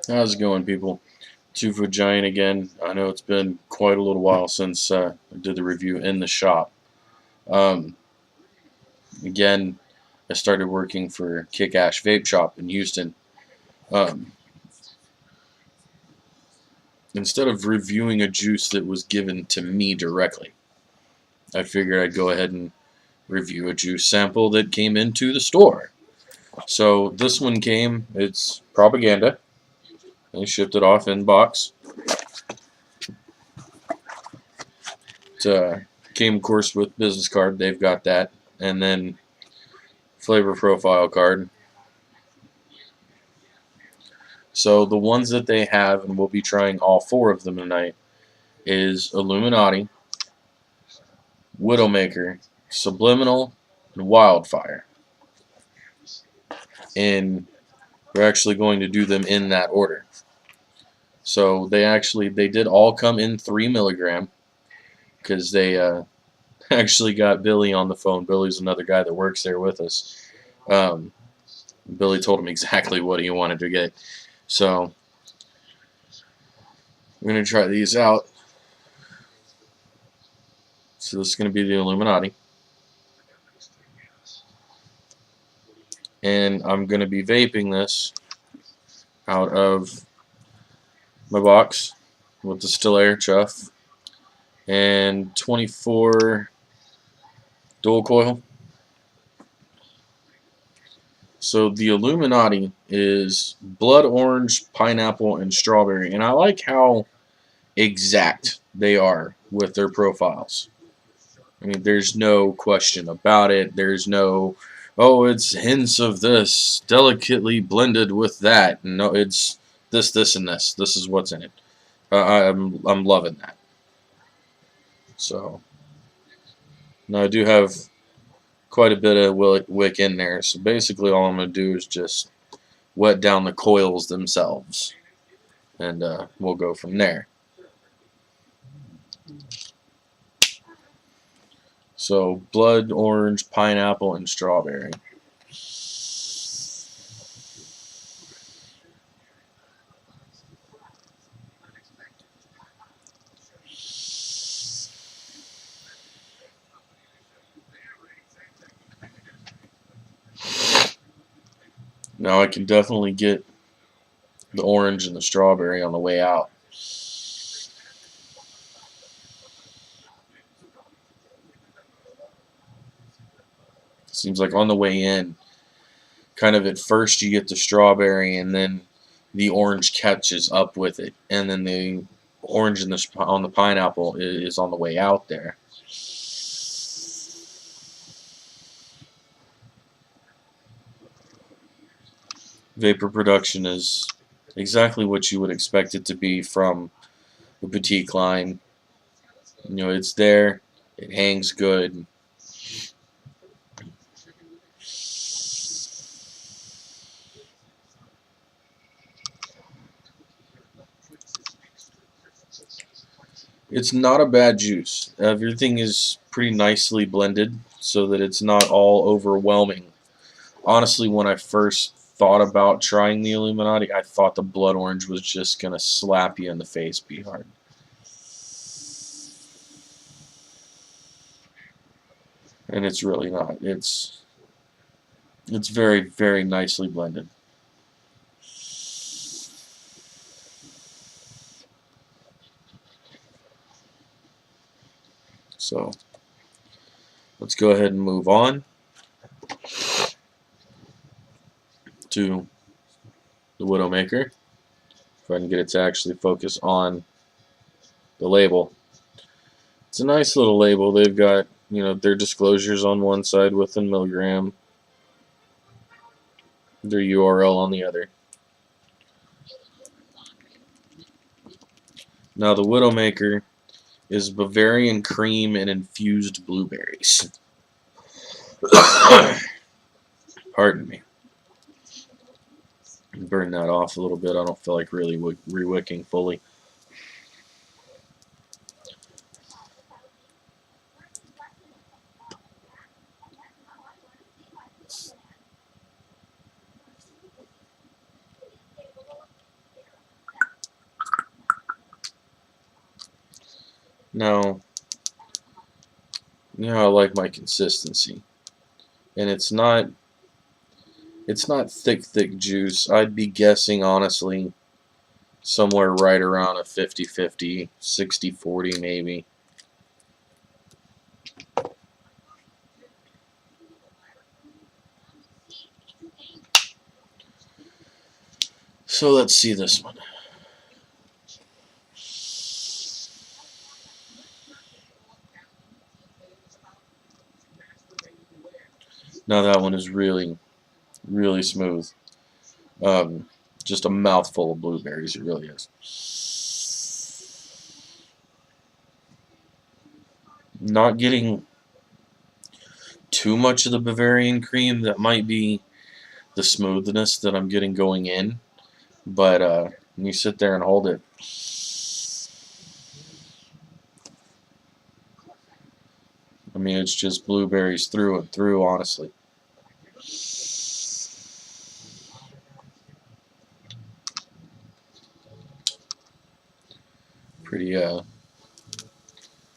How's it going, people? 2 Foot Giant again. I know it's been quite a little while since I did the review in the shop. Um, Again, I started working for Kick Ash Vape Shop in Houston. Um, Instead of reviewing a juice that was given to me directly, I figured I'd go ahead and review a juice sample that came into the store. So this one came, it's propaganda. They shipped it off in box. It came, of course, with business card. They've got that. And then flavor profile card. So the ones that they have, and we'll be trying all 4 of them tonight, is Illuminati, Widowmaker, Subliminal, and Wildfire. And we're actually going to do them in that order. So they did all come in 3 milligram because they actually got Billy on the phone. Billy's another guy that works there with us. Billy told him exactly what he wanted to get. So we're going to try these out. So this is going to be the Illuminati. And I'm going to be vaping this out of my box with the still air chuff and 24 dual coil. So the Illuminati is blood orange, pineapple, and strawberry. And I like how exact they are with their profiles. I mean, there's no question about it. There's no, oh, it's hints of this, delicately blended with that. No, it's this, this, and this. This is what's in it. I'm loving that. So now I do have quite a bit of wick in there. So basically, all I'm going to do is just wet down the coils themselves, and we'll go from there. So blood orange, pineapple, and strawberry. Now I can definitely get the orange and the strawberry on the way out. Seems like on the way in, kind of at first you get the strawberry and then the orange catches up with it, and then the orange and on the pineapple is on the way out there. Vapor production is exactly what you would expect it to be from a boutique line. You know, it's there, it hangs good. It's not a bad juice. Everything is pretty nicely blended so that it's not all overwhelming. Honestly, when I first thought about trying the Illuminati, I thought the blood orange was just going to slap you in the face pretty hard. And it's really not. It's very, very nicely blended. So let's go ahead and move on to the Widowmaker. If I can get it to actually focus on the label. It's a nice little label. They've got, you know, their disclosures on one side with a milligram, their URL on the other. Now the Widowmaker is Bavarian cream and infused blueberries. Pardon me. Burn that off a little bit. I don't feel like really re-wicking fully. Now, I like my consistency, and it's not thick juice. I'd be guessing, honestly, somewhere right around a 50-50, 60-40 maybe. So let's see this one. Now that one is really, really smooth. Just a mouthful of blueberries, it really is. Not getting too much of the Bavarian cream. That might be the smoothness that I'm getting going in. But when you sit there and hold it, I mean, it's just blueberries through and through, honestly.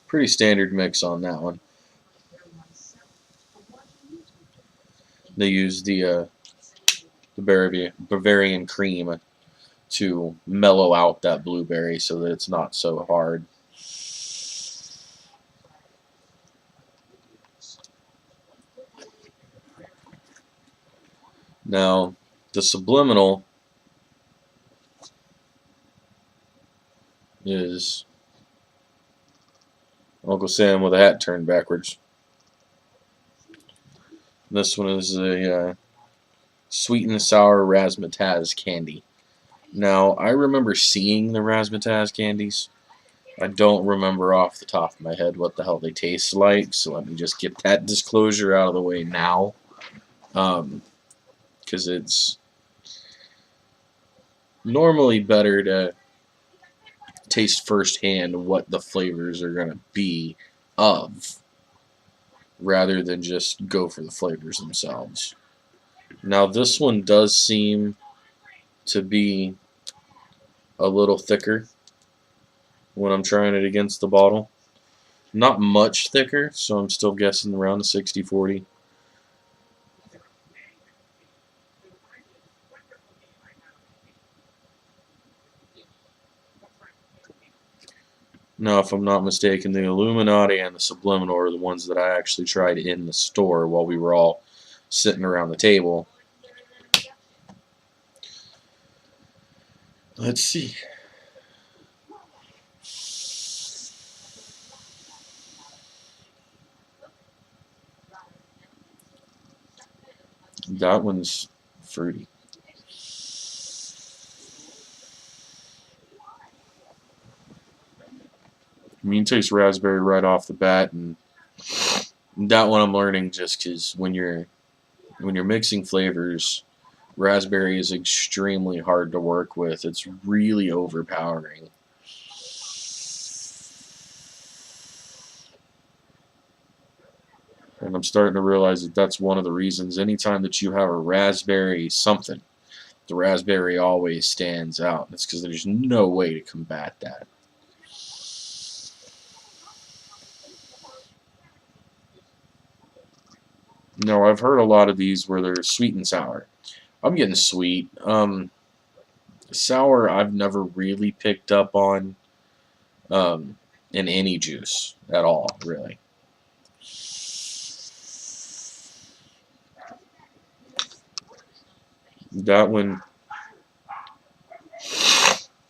Pretty standard mix on that one. They use the Bavarian cream to mellow out that blueberry so that it's not so hard. Now, the Subliminal is Uncle Sam with a hat turned backwards. This one is a sweet and sour razzmatazz candy. Now, I remember seeing the razzmatazz candies. I don't remember off the top of my head what the hell they taste like, so let me just get that disclosure out of the way now. Because it's normally better to taste firsthand what the flavors are going to be of, rather than just go for the flavors themselves. Now, this one does seem to be a little thicker when I'm trying it against the bottle. Not much thicker, so I'm still guessing around the 60-40. Now, if I'm not mistaken, the Illuminati and the Subliminal are the ones that I actually tried in the store while we were all sitting around the table. Let's see. That one's fruity. I mean, it tastes raspberry right off the bat, and that one I'm learning just because when you're mixing flavors, raspberry is extremely hard to work with. It's really overpowering. And I'm starting to realize that that's one of the reasons. Anytime that you have a raspberry something, the raspberry always stands out. It's because there's no way to combat that. No, I've heard a lot of these where they're sweet and sour. I'm getting sweet. Sour, I've never really picked up on in any juice at all, really. That one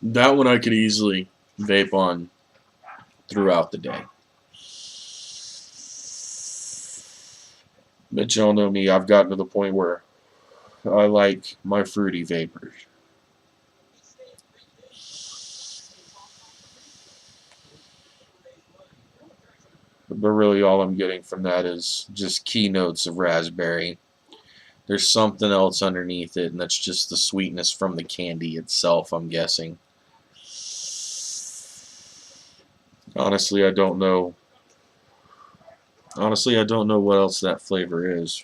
I could easily vape on throughout the day. But y'all know me, I've gotten to the point where I like my fruity vapors. But really all I'm getting from that is just keynotes of raspberry. There's something else underneath it, and that's just the sweetness from the candy itself, I'm guessing. Honestly, I don't know. Honestly, I don't know what else that flavor is.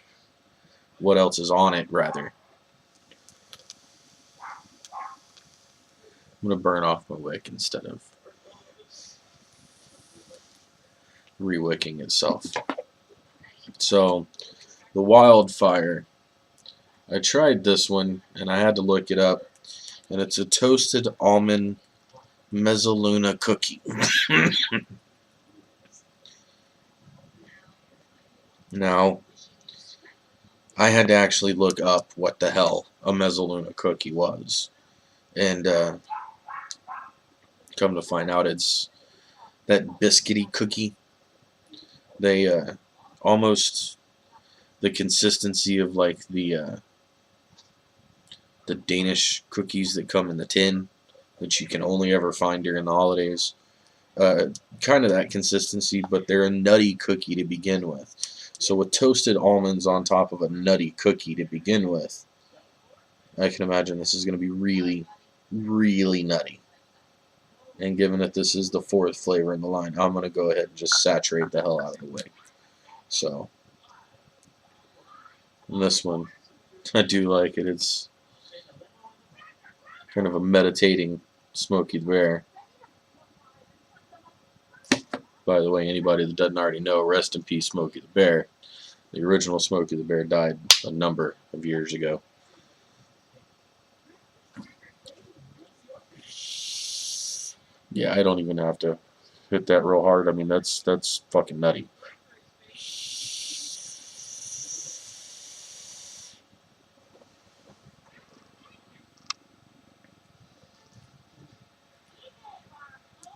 What else is on it, rather. I'm going to burn off my wick instead of... re-wicking itself. So the wildfire, I tried this one and I had to look it up, and it's a toasted almond mezzaluna cookie. Now, I had to actually look up what the hell a mezzaluna cookie was, and come to find out it's that biscuity cookie. They almost the consistency of like the Danish cookies that come in the tin that you can only ever find during the holidays. Kind of that consistency, but they're a nutty cookie to begin with. So with toasted almonds on top of a nutty cookie to begin with, I can imagine this is going to be really, really nutty. And given that this is the fourth flavor in the line, I'm going to go ahead and just saturate the hell out of the way. So, this one, I do like it. It's kind of a meditating Smokey the Bear. By the way, anybody that doesn't already know, rest in peace, Smokey the Bear. The original Smokey the Bear died a number of years ago. Yeah, I don't even have to hit that real hard. I mean, that's fucking nutty.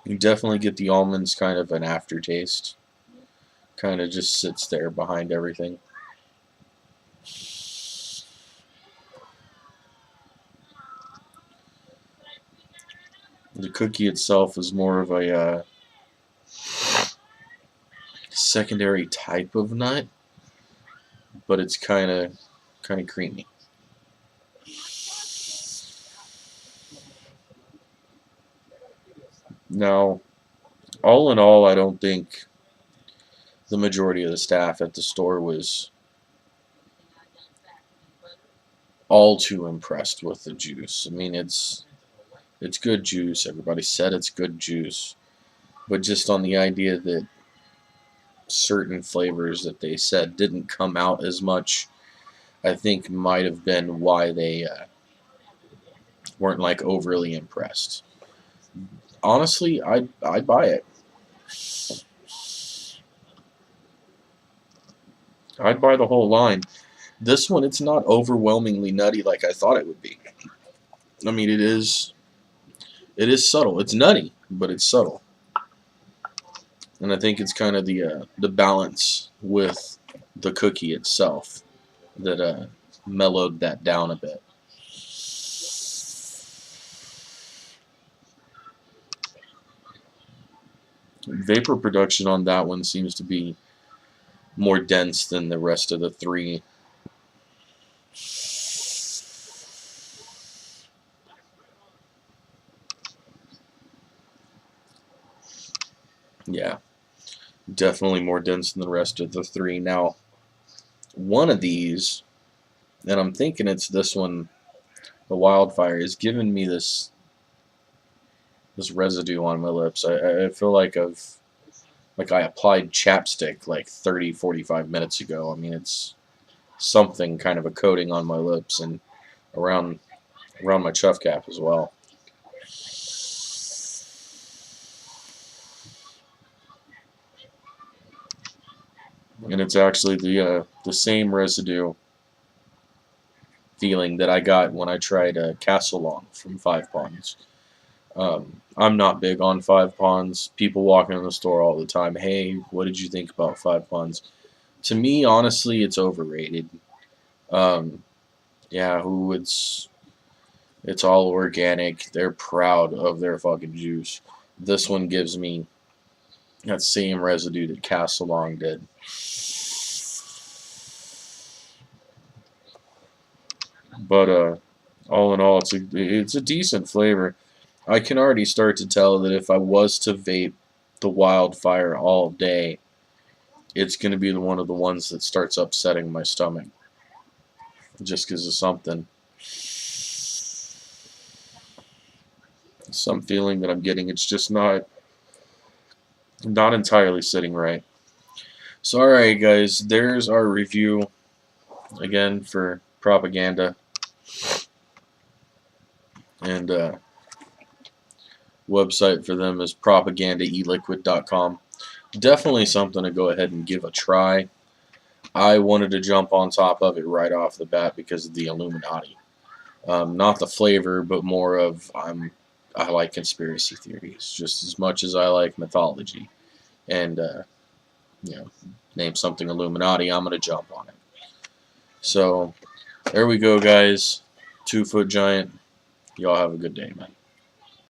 You definitely get the almonds kind of an aftertaste. Kind of just sits there behind everything. The cookie itself is more of a secondary type of nut, but it's kind of creamy. Now, all in all, I don't think the majority of the staff at the store was all too impressed with the juice. I mean, it's good juice. Everybody said it's good juice, but just on the idea that certain flavors that they said didn't come out as much, I think might have been why they weren't like overly impressed. Honestly, I'd buy it. I'd buy the whole line. This one, it's not overwhelmingly nutty like I thought it would be. I mean, it is subtle. It's nutty, but it's subtle. And I think it's kind of the balance with the cookie itself that mellowed that down a bit. Vapor production on that one seems to be more dense than the rest of the three. Yeah, definitely more dense than the rest of the three. Now, one of these, and I'm thinking it's this one, the wildfire, is giving me this residue on my lips. I feel like I applied chapstick like 30-45 minutes ago. I mean, it's something kind of a coating on my lips and around my chuff cap as well. And it's actually the same residue feeling that I got when I tried Castle Long from Five Ponds. I'm not big on Five Ponds. People walking in the store all the time, hey, what did you think about Five Ponds? To me, honestly, it's overrated. Yeah, it's all organic. They're proud of their fucking juice. This one gives me that same residue that Castle Long did. But all in all, it's a decent flavor. I can already start to tell that if I was to vape the wildfire all day, it's going to be one of the ones that starts upsetting my stomach. Just because of something. Some feeling that I'm getting, it's just not entirely sitting right. So alright guys, there's our review again for propaganda. And website for them is propagandaeliquid.com. Definitely something to go ahead and give a try. I wanted to jump on top of it right off the bat because of the Illuminati. Not the flavor, but more of I like conspiracy theories just as much as I like mythology. And you know, name something Illuminati, I'm gonna jump on it. So there we go, guys. 2 foot giant. Y'all have a good day, man.